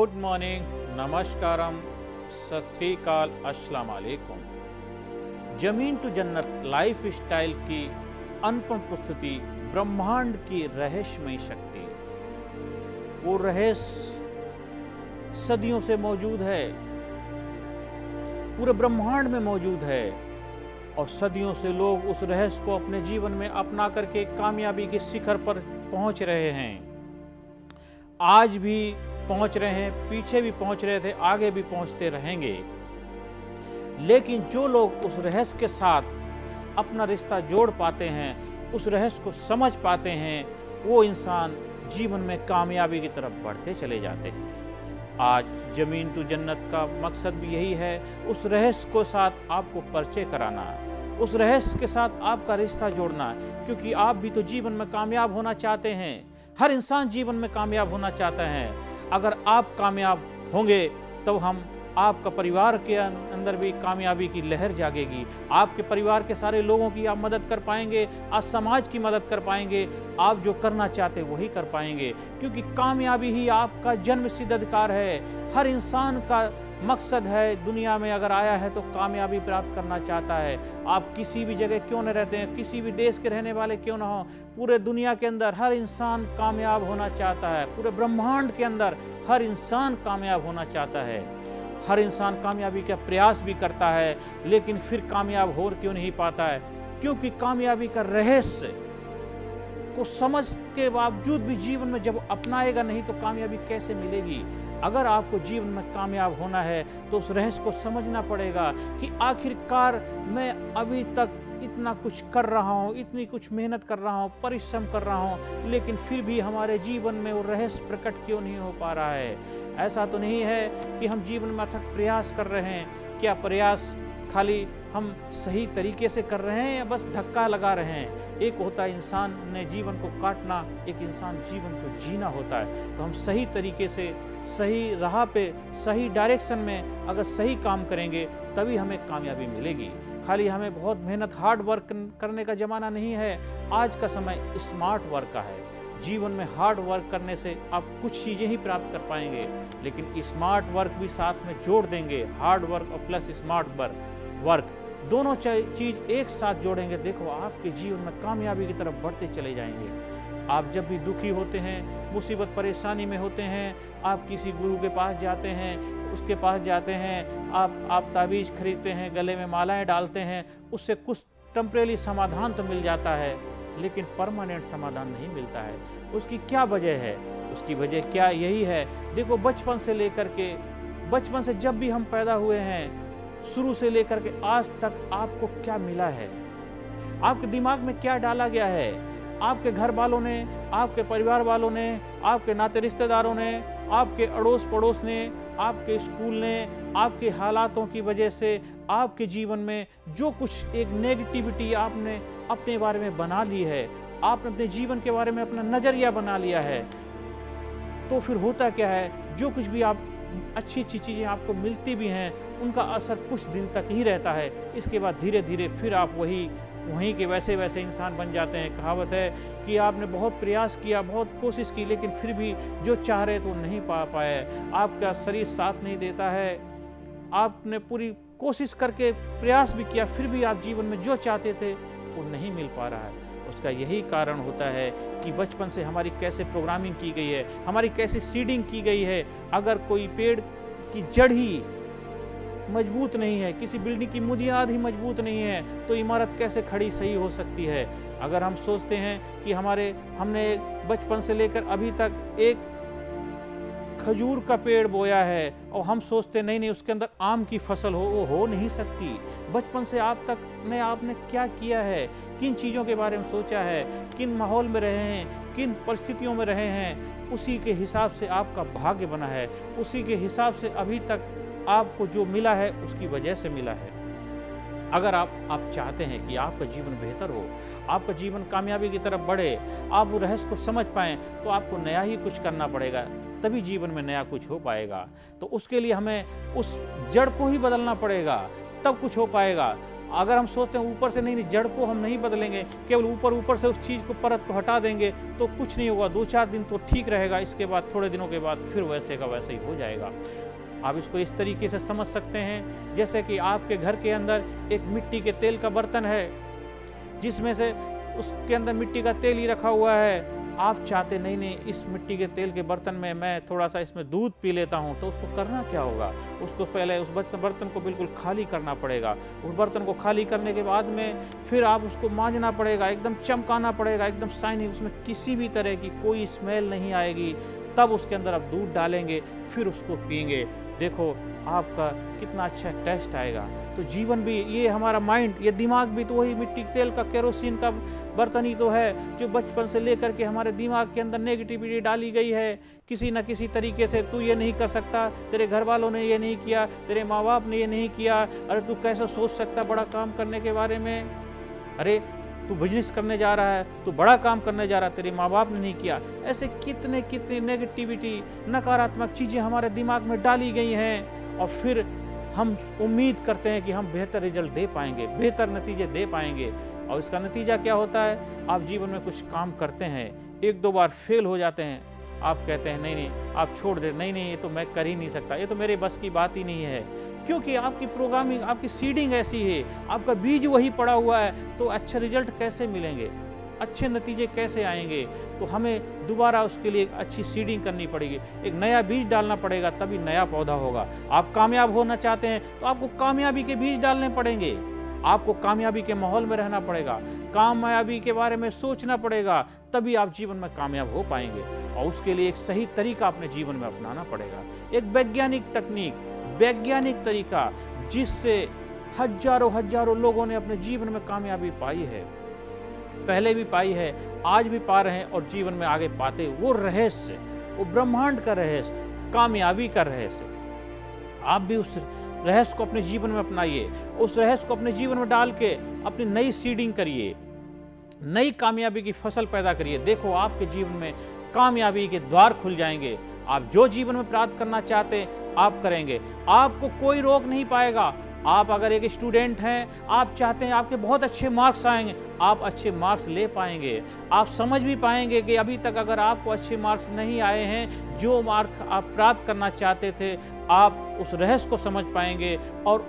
Good morning, नमस्कारम, सत श्री अकाल, अस्सलाम वालेकुम। जमीन टू जन्नत लाइफ स्टाइल की अनुपम प्रस्तुति ब्रह्मांड की रहस्यमय शक्ति। वो रहस्य सदियों से मौजूद है, पूरे ब्रह्मांड में मौजूद है और सदियों से लोग उस रहस्य को अपने जीवन में अपना करके कामयाबी के शिखर पर पहुंच रहे हैं। आज भी पहुंच रहे हैं, पीछे भी पहुंच रहे थे, आगे भी पहुंचते रहेंगे। लेकिन जो लोग उस रहस्य के साथ अपना रिश्ता जोड़ पाते हैं, उस रहस्य को समझ पाते हैं, वो इंसान जीवन में कामयाबी की तरफ बढ़ते चले जाते हैं। आज जमीन टू जन्नत का मकसद भी यही है, उस रहस्य को साथ आपको परिचय कराना, उस रहस्य के साथ आपका रिश्ता जोड़ना, क्योंकि आप भी तो जीवन में कामयाब होना चाहते हैं। हर इंसान जीवन में कामयाब होना चाहता है। अगर आप कामयाब होंगे तो हम आपका परिवार के अंदर भी कामयाबी की लहर जागेगी। आपके परिवार के सारे लोगों की आप मदद कर पाएंगे, आज समाज की मदद कर पाएंगे, आप जो करना चाहते वही कर पाएंगे, क्योंकि कामयाबी ही आपका जन्मसिद्ध अधिकार है। हर इंसान का मकसद है, दुनिया में अगर आया है तो कामयाबी प्राप्त करना चाहता है। आप किसी भी जगह क्यों न रहते हैं, किसी भी देश के रहने वाले क्यों ना हो, पूरे दुनिया के अंदर हर इंसान कामयाब होना चाहता है। पूरे ब्रह्मांड के अंदर हर इंसान कामयाब होना चाहता है। हर इंसान कामयाबी का प्रयास भी करता है, लेकिन फिर कामयाब हो क्यों नहीं पाता है? क्योंकि कामयाबी का रहस्य को समझ के बावजूद भी जीवन में जब अपनाएगा नहीं तो कामयाबी कैसे मिलेगी? अगर आपको जीवन में कामयाब होना है तो उस रहस्य को समझना पड़ेगा कि आखिरकार मैं अभी तक इतना कुछ कर रहा हूँ, इतनी कुछ मेहनत कर रहा हूँ, परिश्रम कर रहा हूँ, लेकिन फिर भी हमारे जीवन में वो रहस्य प्रकट क्यों नहीं हो पा रहा है? ऐसा तो नहीं है कि हम जीवन में अथक प्रयास कर रहे हैं। क्या प्रयास खाली हम सही तरीके से कर रहे हैं या बस धक्का लगा रहे हैं? एक होता है इंसान ने जीवन को काटना, एक इंसान जीवन को जीना होता है। तो हम सही तरीके से, सही राह पे, सही डायरेक्शन में अगर सही काम करेंगे तभी हमें कामयाबी मिलेगी। खाली हमें बहुत मेहनत, हार्ड वर्क करने का ज़माना नहीं है। आज का समय स्मार्ट वर्क का है। जीवन में हार्ड वर्क करने से आप कुछ चीज़ें ही प्राप्त कर पाएंगे, लेकिन स्मार्ट वर्क भी साथ में जोड़ देंगे। हार्ड वर्क और प्लस स्मार्ट वर्क दोनों चीज़ एक साथ जोड़ेंगे, देखो आपके जीवन में कामयाबी की तरफ बढ़ते चले जाएंगे। आप जब भी दुखी होते हैं, मुसीबत परेशानी में होते हैं, आप किसी गुरु के पास जाते हैं, उसके पास जाते हैं, आप ताबीज़ खरीदते हैं, गले में मालाएं डालते हैं, उससे कुछ टेम्परेरी समाधान तो मिल जाता है, लेकिन परमानेंट समाधान नहीं मिलता है। उसकी क्या वजह है? उसकी वजह क्या यही है, देखो बचपन से जब भी हम पैदा हुए हैं, शुरू से लेकर के आज तक आपको क्या मिला है? आपके दिमाग में क्या डाला गया है? आपके घर वालों ने, आपके परिवार वालों ने, आपके नाते रिश्तेदारों ने, आपके अड़ोस पड़ोस ने, आपके स्कूल ने, आपके हालातों की वजह से आपके जीवन में जो कुछ एक नेगेटिविटी आपने अपने बारे में बना ली है, आपने अपने जीवन के बारे में अपना नज़रिया बना लिया है, तो फिर होता क्या है, जो कुछ भी आप अच्छी चीज़ें आपको मिलती भी हैं, उनका असर कुछ दिन तक ही रहता है। इसके बाद धीरे धीरे फिर आप वहीं के वैसे इंसान बन जाते हैं। कहावत है कि आपने बहुत प्रयास किया, बहुत कोशिश की, लेकिन फिर भी जो चाह रहे तो नहीं पा पाए। आपका शरीर साथ नहीं देता है, आपने पूरी कोशिश करके प्रयास भी किया, फिर भी आप जीवन में जो चाहते थे वो नहीं मिल पा रहा है। उसका यही कारण होता है कि बचपन से हमारी कैसे प्रोग्रामिंग की गई है, हमारी कैसे सीडिंग की गई है। अगर कोई पेड़ की जड़ ही मजबूत नहीं है, किसी बिल्डिंग की बुनियाद ही मजबूत नहीं है, तो इमारत कैसे खड़ी सही हो सकती है? अगर हम सोचते हैं कि हमने बचपन से लेकर अभी तक एक खजूर का पेड़ बोया है और हम सोचते नहीं उसके अंदर आम की फसल वो हो नहीं सकती। बचपन से आप तक में आपने क्या किया है, किन चीज़ों के बारे में सोचा है, किन माहौल में रहे हैं, किन परिस्थितियों में रहे हैं, उसी के हिसाब से आपका भाग्य बना है, उसी के हिसाब से अभी तक आपको जो मिला है उसकी वजह से मिला है। अगर आप चाहते हैं कि आपका जीवन बेहतर हो, आपका जीवन कामयाबी की तरफ बढ़े, आप वो रहस्य को समझ पाएँ, तो आपको नया ही कुछ करना पड़ेगा, तभी जीवन में नया कुछ हो पाएगा। तो उसके लिए हमें उस जड़ को ही बदलना पड़ेगा, तब कुछ हो पाएगा। अगर हम सोचते हैं ऊपर से नहीं, जड़ को हम नहीं बदलेंगे, केवल ऊपर से उस चीज़ को, परत को हटा देंगे तो कुछ नहीं होगा। 2-4 दिन तो ठीक रहेगा, इसके बाद थोड़े दिनों के बाद फिर वैसे का वैसे ही हो जाएगा। आप इसको इस तरीके से समझ सकते हैं जैसे कि आपके घर के अंदर एक मिट्टी के तेल का बर्तन है, जिसमें से उसके अंदर मिट्टी का तेल ही रखा हुआ है। आप चाहते नहीं इस मिट्टी के तेल के बर्तन में मैं थोड़ा सा इसमें दूध पी लेता हूँ, तो उसको करना क्या होगा? उसको पहले उस बर्तन को बिल्कुल खाली करना पड़ेगा। उस बर्तन को खाली करने के बाद में फिर आप उसको मांजना पड़ेगा, एकदम चमकाना पड़ेगा, एकदम शाइनिंग, उसमें किसी भी तरह की कोई स्मेल नहीं आएगी। तब उसके अंदर आप दूध डालेंगे, फिर उसको पिएंगे। देखो आपका कितना अच्छा टेस्ट आएगा। तो जीवन भी, ये हमारा माइंड, ये दिमाग भी तो वही मिट्टी तेल का, केरोसिन का बर्तन ही तो है, जो बचपन से लेकर के हमारे दिमाग के अंदर नेगेटिविटी डाली गई है किसी न किसी तरीके से। तू ये नहीं कर सकता, तेरे घर वालों ने ये नहीं किया, तेरे माँ बाप ने ये नहीं किया, अरे तू कैसे सोच सकता बड़ा काम करने के बारे में, अरे तू बिजनेस करने जा रहा है, तू बड़ा काम करने जा रहा है, तेरे माँ बाप ने नहीं किया। ऐसे कितने कितने नेगेटिविटी, नकारात्मक चीज़ें हमारे दिमाग में डाली गई हैं, और फिर हम उम्मीद करते हैं कि हम बेहतर रिजल्ट दे पाएंगे, बेहतर नतीजे दे पाएंगे। और इसका नतीजा क्या होता है? आप जीवन में कुछ काम करते हैं, 1-2 बार फेल हो जाते हैं, आप कहते हैं नहीं आप छोड़ दे, नहीं ये तो मैं कर ही नहीं सकता, ये तो मेरे बस की बात ही नहीं है। क्योंकि आपकी प्रोग्रामिंग, आपकी सीडिंग ऐसी है, आपका बीज वही पड़ा हुआ है, तो अच्छे रिजल्ट कैसे मिलेंगे, अच्छे नतीजे कैसे आएंगे? तो हमें दोबारा उसके लिए एक अच्छी सीडिंग करनी पड़ेगी, एक नया बीज डालना पड़ेगा, तभी नया पौधा होगा। आप कामयाब होना चाहते हैं तो आपको कामयाबी के बीज डालने पड़ेंगे, आपको कामयाबी के माहौल में रहना पड़ेगा, कामयाबी के बारे में सोचना पड़ेगा, तभी आप जीवन में कामयाब हो पाएंगे। और उसके लिए एक सही तरीका अपने जीवन में अपनाना पड़ेगा, एक वैज्ञानिक तकनीक, वैज्ञानिक तरीका, जिससे हजारों लोगों ने अपने जीवन में कामयाबी पाई है, पहले भी पाई है, आज भी पा रहे हैं और जीवन में आगे पाते। वो रहस्य, वो ब्रह्मांड का रहस्य, कामयाबी का रहस्य, आप भी उस रहस्य को अपने जीवन में अपनाइए, उस रहस्य को अपने जीवन में डाल के अपनी नई सीडिंग करिए, नई कामयाबी की फसल पैदा करिए। देखो आपके जीवन में कामयाबी के द्वार खुल जाएंगे। आप जो जीवन में प्राप्त करना चाहते हैं आप करेंगे, आपको कोई रोक नहीं पाएगा। आप अगर एक स्टूडेंट हैं, आप चाहते हैं आपके बहुत अच्छे मार्क्स आएंगे, आप अच्छे मार्क्स ले पाएंगे। आप समझ भी पाएंगे कि अभी तक अगर आपको अच्छे मार्क्स नहीं आए हैं, जो मार्क आप प्राप्त करना चाहते थे, आप उस रहस्य को समझ पाएंगे और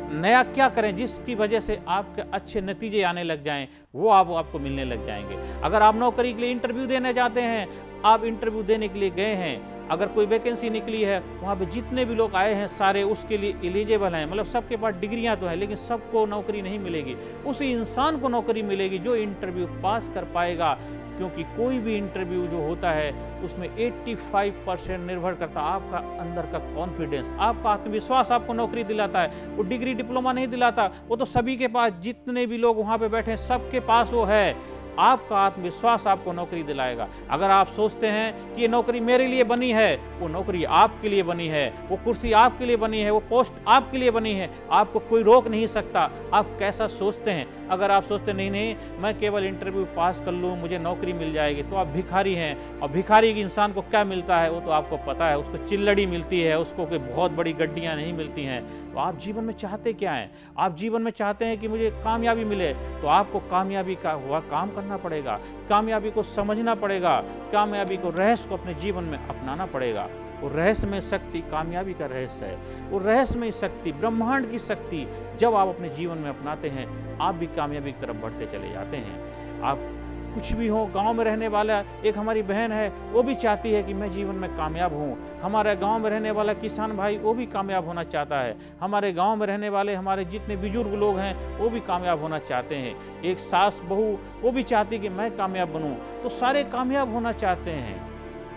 नया क्या करें जिसकी वजह से आपके अच्छे नतीजे आने लग जाएं, वो आपको मिलने लग जाएंगे। अगर आप नौकरी के लिए इंटरव्यू देने जाते हैं, आप इंटरव्यू देने के लिए गए हैं, अगर कोई वैकेंसी निकली है, वहाँ पे जितने भी लोग आए हैं सारे उसके लिए एलिजिबल हैं, मतलब सबके पास डिग्रियां तो हैं, लेकिन सबको नौकरी नहीं मिलेगी। उसी इंसान को नौकरी मिलेगी जो इंटरव्यू पास कर पाएगा, क्योंकि कोई भी इंटरव्यू जो होता है उसमें 85% निर्भर करता है आपका अंदर का कॉन्फिडेंस, आपका आत्मविश्वास आपको नौकरी दिलाता है। वो डिग्री डिप्लोमा नहीं दिलाता, वो तो सभी के पास, जितने भी लोग वहाँ पे बैठे हैं सबके पास वो है। आपका आत्मविश्वास आपको नौकरी दिलाएगा। अगर आप सोचते हैं कि ये नौकरी मेरे लिए बनी है, वो नौकरी आपके लिए बनी है, वो कुर्सी आपके लिए बनी है, वो पोस्ट आपके लिए बनी है, आपको कोई रोक नहीं सकता। आप कैसा सोचते हैं? अगर आप सोचते नहीं मैं केवल इंटरव्यू पास कर लूँ मुझे नौकरी मिल जाएगी, तो आप भिखारी हैं। और भिखारी के इंसान को क्या मिलता है वो तो आपको पता है, उसको चिल्लड़ी मिलती है, उसको कोई बहुत बड़ी गड्डियाँ नहीं मिलती हैं। तो आप जीवन में चाहते क्या हैं? आप जीवन में चाहते हैं कि मुझे कामयाबी मिले, तो आपको कामयाबी का हुआ काम करना पड़ेगा, कामयाबी को समझना पड़ेगा, कामयाबी को रहस्य को अपने जीवन में अपनाना पड़ेगा। वो रहस्य में शक्ति कामयाबी का रहस्य है, वो रहस्य में शक्ति, ब्रह्मांड की शक्ति जब आप अपने जीवन में अपनाते हैं, आप भी कामयाबी की तरफ बढ़ते चले जाते हैं। आप कुछ भी हो, गांव में रहने वाला एक हमारी बहन है, वो भी चाहती है कि मैं जीवन में कामयाब हूँ। हमारे गांव में रहने वाला किसान भाई वो भी कामयाब होना चाहता है। हमारे गांव में रहने वाले हमारे जितने बुजुर्ग लोग हैं वो भी कामयाब होना चाहते हैं। एक सास बहू वो भी चाहती कि मैं कामयाब बनूँ, तो सारे कामयाब होना चाहते हैं।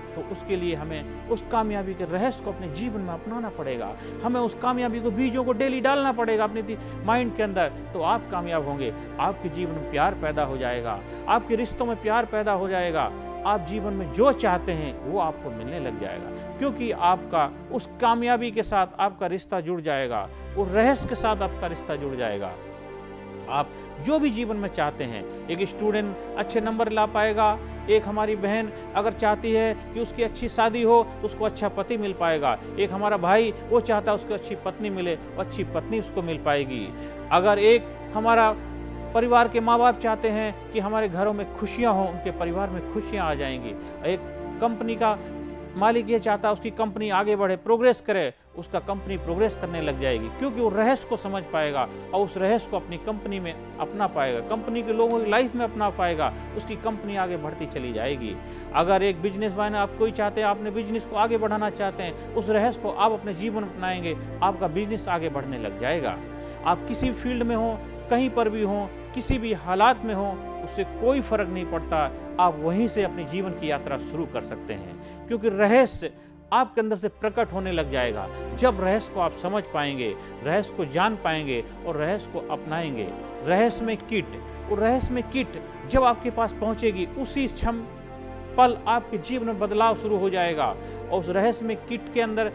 तो उसके लिए हमें उस कामयाबी के रहस्य को अपने जीवन में अपनाना पड़ेगा। हमें उस कामयाबी को, बीजों को डेली डालना पड़ेगा अपने माइंड के अंदर, तो आप कामयाब होंगे। आपके जीवन में प्यार पैदा हो जाएगा, आपके रिश्तों में प्यार पैदा हो जाएगा। आप जीवन में जो चाहते हैं वो आपको मिलने लग जाएगा, क्योंकि आपका उस कामयाबी के साथ आपका रिश्ता जुड़ जाएगा, वो रहस्य के साथ आपका रिश्ता जुड़ जाएगा। आप जो भी जीवन में चाहते हैं, एक स्टूडेंट अच्छे नंबर ला पाएगा, एक हमारी बहन अगर चाहती है कि उसकी अच्छी शादी हो तो उसको अच्छा पति मिल पाएगा, एक हमारा भाई वो चाहता है उसको अच्छी पत्नी मिले, अच्छी पत्नी उसको मिल पाएगी। अगर एक हमारा परिवार के माँ बाप चाहते हैं कि हमारे घरों में खुशियाँ हों, उनके परिवार में खुशियाँ आ जाएंगी। एक कंपनी का मालिक ये चाहता है उसकी कंपनी आगे बढ़े, प्रोग्रेस करे, उसका कंपनी प्रोग्रेस करने लग जाएगी, क्योंकि वो रहस्य को समझ पाएगा और उस रहस्य को अपनी कंपनी में अपना पाएगा, कंपनी के लोगों की लाइफ में अपना पाएगा, उसकी कंपनी आगे बढ़ती चली जाएगी। अगर एक बिजनेसमैन आप कोई चाहते हैं, अपने बिजनेस को आगे बढ़ाना चाहते हैं, उस रहस्य को आप अपने जीवन में अपनाएंगे, आपका बिजनेस आगे बढ़ने लग जाएगा। आप किसी फील्ड में हो, कहीं पर भी हो, किसी भी हालात में हो, उससे कोई फर्क नहीं पड़ता, आप वहीं से अपने जीवन की यात्रा शुरू कर सकते हैं, क्योंकि रहस्य आपके अंदर से प्रकट होने लग जाएगा। जब रहस्य को आप समझ पाएंगे, रहस्य को जान पाएंगे और रहस्य को अपनाएंगे। रहस्य में किट, और रहस्य में किट जब आपके पास पहुंचेगी, उसी क्षण पल आपके जीवन में बदलाव शुरू हो जाएगा। और उस रहस्य में किट के अंदर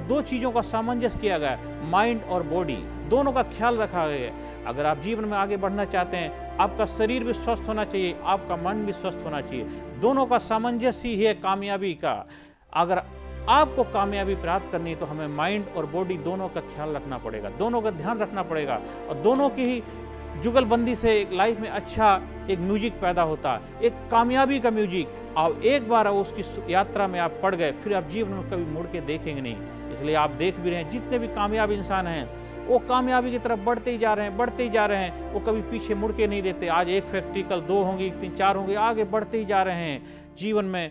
दो चीज़ों का सामंजस्य किया गया, माइंड और बॉडी, दोनों का ख्याल रखा गया है। अगर आप जीवन में आगे बढ़ना चाहते हैं, आपका शरीर भी स्वस्थ होना चाहिए, आपका मन भी स्वस्थ होना चाहिए, दोनों का सामंजस्य ही है कामयाबी का। अगर आपको कामयाबी प्राप्त करनी है तो हमें माइंड और बॉडी दोनों का ख्याल रखना पड़ेगा, दोनों का ध्यान रखना पड़ेगा, और दोनों की ही जुगलबंदी से एक लाइफ में अच्छा एक म्यूजिक पैदा होता है, एक कामयाबी का म्यूजिक। और एक बार उसकी यात्रा में आप पड़ गए, फिर आप जीवन में कभी मुड़ के देखेंगे नहीं। इसलिए आप देख भी रहे हैं, जितने भी कामयाब इंसान हैं वो कामयाबी की तरफ बढ़ते ही जा रहे हैं, बढ़ते ही जा रहे हैं, वो कभी पीछे मुड़ के नहीं देते। आज एक फैक्ट्री, कल 2 होंगी, 3 4 होंगे, आगे बढ़ते ही जा रहे हैं जीवन में।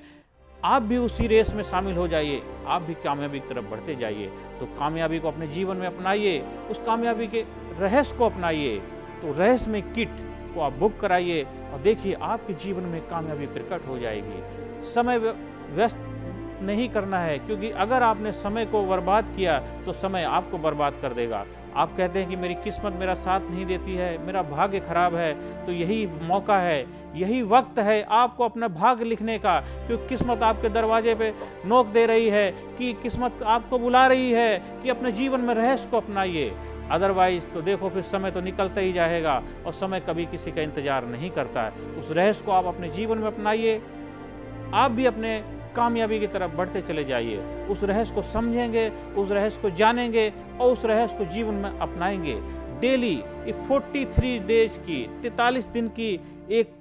आप भी उसी रेस में शामिल हो जाइए, आप भी कामयाबी की तरफ बढ़ते जाइए। तो कामयाबी को अपने जीवन में अपनाइए, उस कामयाबी के रहस्य को अपनाइए। तो रहस्य में किट को आप बुक कराइए और देखिए आपके जीवन में कामयाबी प्रकट हो जाएगी। समय व्यस्त नहीं करना है, क्योंकि अगर आपने समय को बर्बाद किया तो समय आपको बर्बाद कर देगा। आप कहते हैं कि मेरी किस्मत मेरा साथ नहीं देती है, मेरा भाग्य खराब है, तो यही मौका है, यही वक्त है आपको अपना भाग्य लिखने का, क्योंकि किस्मत आपके दरवाजे पे नोक दे रही है, कि किस्मत आपको बुला रही है कि अपने जीवन में रहस्य को अपनाइए। अदरवाइज तो देखो फिर समय तो निकलता ही जाएगा, और समय कभी किसी का इंतजार नहीं करता है। उस रहस्य को आप अपने जीवन में अपनाइए, आप भी अपने कामयाबी की तरफ बढ़ते चले जाइए। उस रहस्य को समझेंगे, उस रहस्य को जानेंगे और उस रहस्य को जीवन में अपनाएंगे। डेली 43 डेज की, 43 दिन की एक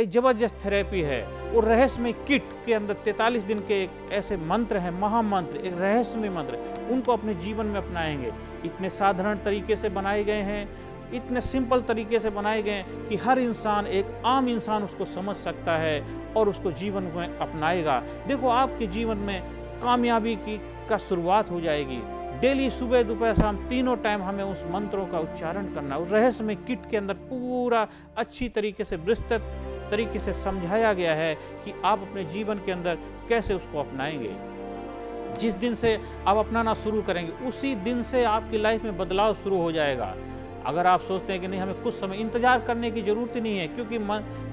जबरदस्त थेरेपी है। और रहस्य में किट के अंदर 43 दिन के एक ऐसे मंत्र हैं, महामंत्र, एक रहस्यमय मंत्र, उनको अपने जीवन में अपनाएंगे। इतने साधारण तरीके से बनाए गए हैं, इतने सिंपल तरीके से बनाए गए हैं कि हर इंसान, एक आम इंसान उसको समझ सकता है और उसको जीवन में अपनाएगा। देखो आपके जीवन में कामयाबी का शुरुआत हो जाएगी। डेली सुबह दोपहर शाम तीनों टाइम हमें उस मंत्रों का उच्चारण करना। उस रहस्य में किट के अंदर पूरा अच्छी तरीके से, विस्तृत तरीके से समझाया गया है कि आप अपने जीवन के अंदर कैसे उसको अपनाएंगे। जिस दिन से आप अपनाना शुरू करेंगे, उसी दिन से आपकी लाइफ में बदलाव शुरू हो जाएगा। अगर आप सोचते हैं कि नहीं, हमें कुछ समय इंतजार करने की ज़रूरत ही नहीं है, क्योंकि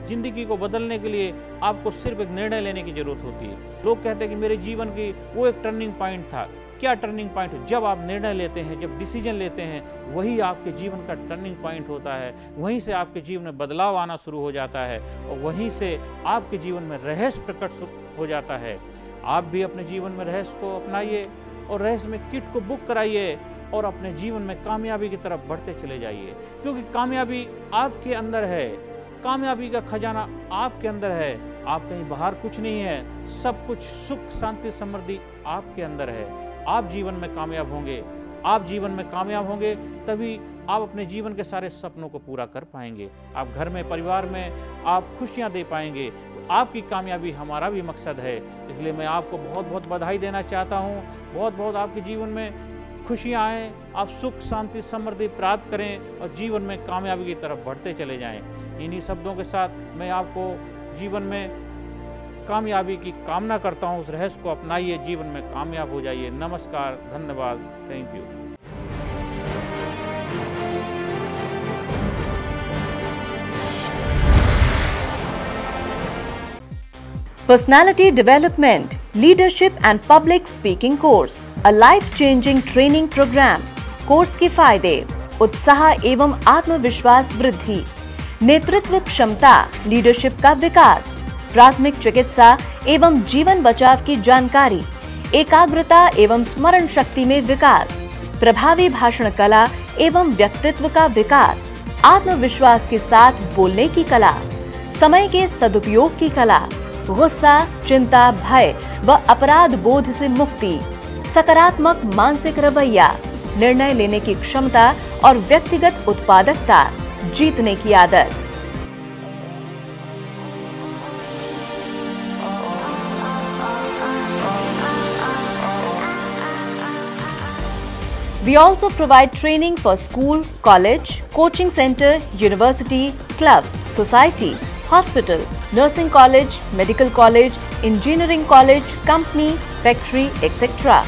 ज़िंदगी को बदलने के लिए आपको सिर्फ एक निर्णय लेने की ज़रूरत होती है। लोग कहते हैं कि मेरे जीवन की वो एक टर्निंग पॉइंट था। क्या टर्निंग पॉइंट? जब आप निर्णय लेते हैं, जब डिसीजन लेते हैं, वही आपके जीवन का टर्निंग पॉइंट होता है। वहीं से आपके जीवन में बदलाव आना शुरू हो जाता है और वहीं से आपके जीवन में रहस्य प्रकट हो जाता है। आप भी अपने जीवन में रहस्य को अपनाइए और रहस्य में किट को बुक कराइए और अपने जीवन में कामयाबी की तरफ बढ़ते चले जाइए, क्योंकि कामयाबी आपके अंदर है। कामयाबी का खजाना आपके अंदर है, आप कहीं बाहर कुछ नहीं है। सब कुछ सुख शांति समृद्धि आपके अंदर है। आप जीवन में कामयाब होंगे, आप जीवन में कामयाब होंगे तभी आप अपने जीवन के सारे सपनों को पूरा कर पाएंगे। आप घर में, परिवार में आप खुशियां दे पाएंगे। तो आपकी कामयाबी हमारा भी मकसद है। इसलिए मैं आपको बहुत बहुत बधाई देना चाहता हूँ। बहुत बहुत आपके जीवन में खुशियाँ आएँ, आप सुख शांति समृद्धि प्राप्त करें और जीवन में कामयाबी की तरफ बढ़ते चले जाएं। इन्हीं शब्दों के साथ मैं आपको जीवन में कामयाबी की कामना करता हूँ। उस रहस्य को अपनाइए, जीवन में कामयाब हो जाइए। नमस्कार, धन्यवाद, thank you. Personality Development, Leadership and Public Speaking Course, a life-changing training program. Course के फायदे: उत्साह एवं आत्मविश्वास वृद्धि, नेतृत्व क्षमता, लीडरशिप का विकास, प्राथमिक चिकित्सा एवं जीवन बचाव की जानकारी, एकाग्रता एवं स्मरण शक्ति में विकास, प्रभावी भाषण कला एवं व्यक्तित्व का विकास, आत्मविश्वास के साथ बोलने की कला, समय के सदुपयोग की कला, गुस्सा, चिंता, भय व अपराध बोध से मुक्ति, सकारात्मक मानसिक रवैया, निर्णय लेने की क्षमता और व्यक्तिगत उत्पादकता, जीतने की आदत। We also provide training for school, college, coaching center, university, club, society, hospital, nursing college, medical college, engineering college, company, factory, etc.